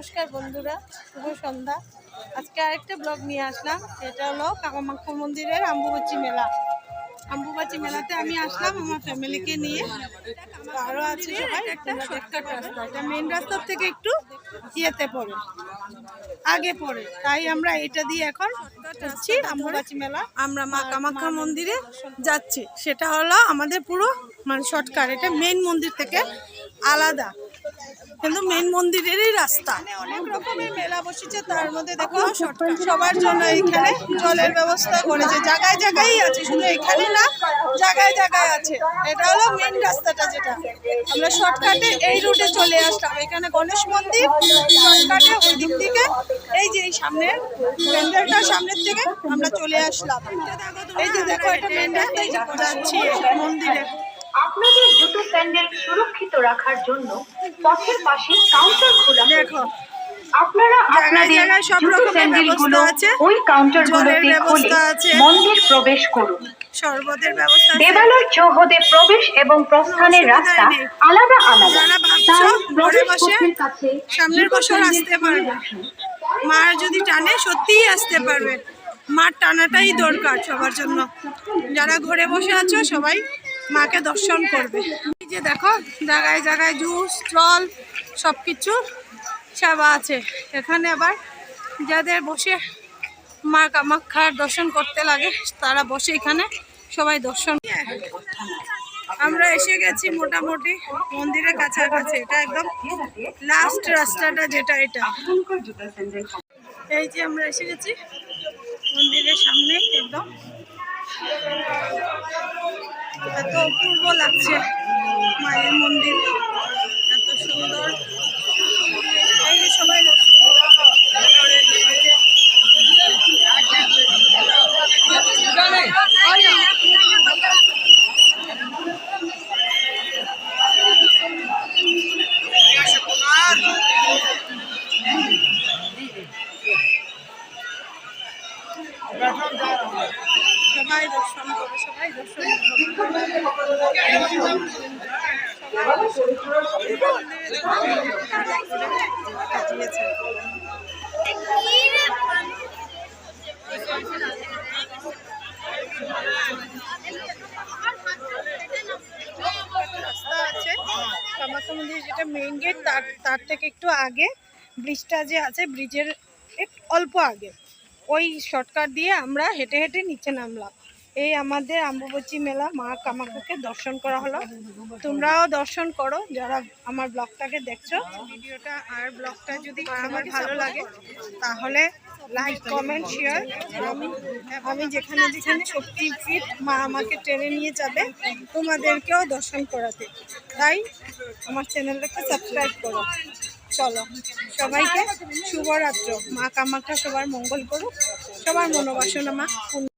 নমস্কার বন্ধুরা, শুভ সন্ধ্যা। আজকে আরেকটা ব্লগ নিয়ে আসলাম। এটা হলো কামাখ্যা মন্দিরের অম্বুবাচী মেলা। অম্বুবাচী মেলাতে আমি আসলাম আমার ফ্যামিলিকে নিয়ে। আরও আছে সবাই। একটা শর্টকাট রাস্তা, এটা মেন রাস্তার থেকে একটু ইয়েতে পড়ে, আগে পড়ে, তাই আমরা এটা দিয়ে এখন যাচ্ছি অম্বুবাচী মেলা। আমরা মা কামাখ্যা মন্দিরে যাচ্ছি। সেটা হলো আমাদের পুরো মানে শর্টকাট, এটা মেন মন্দির থেকে আলাদা, কিন্তু মেন মন্দিরেরই রাস্তা। অনেক রকমের মেলা বসেছে, তার মধ্যে দেখো সবার জন্য এখানে জলের ব্যবস্থা করেছে। জায়গায় জায়গায় আছে, শুধু এখানে না, জায়গায় জায়গায় আছে। এটা হলো মেন রাস্তাটা, যেটা আমরা শর্টকাটে এই রুটে চলে আসলাম। এখানে গণেশ মন্দির, শর্টকাটে ওই দিক থেকে এই যে এই সামনের প্যান্ডেলটার সামনের থেকে আমরা চলে আসলাম। এই যে দেখো, এটা মেন রাস্তায় যাচ্ছি মন্দিরে। আপনাদের জুতো স্যান্ডেল সুরক্ষিত রাখার জন্য পথের পাশে কাউন্টার খোলা। দেখো, আপনারা আপনাদের জুতো স্যান্ডেলগুলো ওই কাউন্টারগুলোতে খুলে মন্দির প্রবেশ করুন। শরবতের ব্যবস্থা, দেবালয় চৌহদে প্রবেশ এবং প্রস্থানের রাস্তা আলাদা আলাদা। যারা ভাবছো ঘরে বসে সামনের বছর আসতে পারবে, মার যদি টানে সত্যিই আসতে পারবে। মার টানাটাই দরকার সবার জন্য। যারা ঘরে বসে আছো সবাই মাকে দর্শন করবে। এই যে দেখো, জায়গায় জায়গায় জুস, জল, সব কিছু সেবা আছে এখানে। আবার যাদের বসে মা কামাখ্যার দর্শন করতে লাগে তারা বসে এখানে সবাই দর্শন। আমরা এসে গেছি মোটামুটি মন্দিরের কাছাকাছি। এটা একদম লাস্ট রাস্তাটা, যেটা এটা। এই যে আমরা এসে গেছি মন্দিরের সামনে একদম। এত অপূর্ব লাগছে মায়ের মন্দির, এত সুন্দর। এই যে সবাই সবাই দর্শন করে, সবাই দর্শন রাস্তা আছে কামাখ্যা মন্দির, যেটা মেইন গেট, তার থেকে একটু আগে ব্রিজটা যে আছে, ব্রিজের অল্প আগে ওই শর্টকাট দিয়ে আমরা হেঁটে হেঁটে নিচে নামলাম। এই আমাদের অম্বুবাচী মেলা, মা কামাখ্যাকে দর্শন করা হলো। তোমরাও দর্শন করো যারা আমার ব্লগটাকে দেখছো। ভিডিওটা আর ব্লগটা যদি আমার ভালো লাগে তাহলে লাইক, কমেন্ট, শেয়ার। আমি যেখানে যেখানে শক্তি ফিট মা আমাকে টেনে নিয়ে যাবে তোমাদেরকেও দর্শন করাতে, তাই আমার চ্যানেলটাকে সাবস্ক্রাইব করো। চলো, সবাইকে শুভরাত্রি। মা কামাখ্যা সবার মঙ্গল করুক, সবার মনোবাসনা মা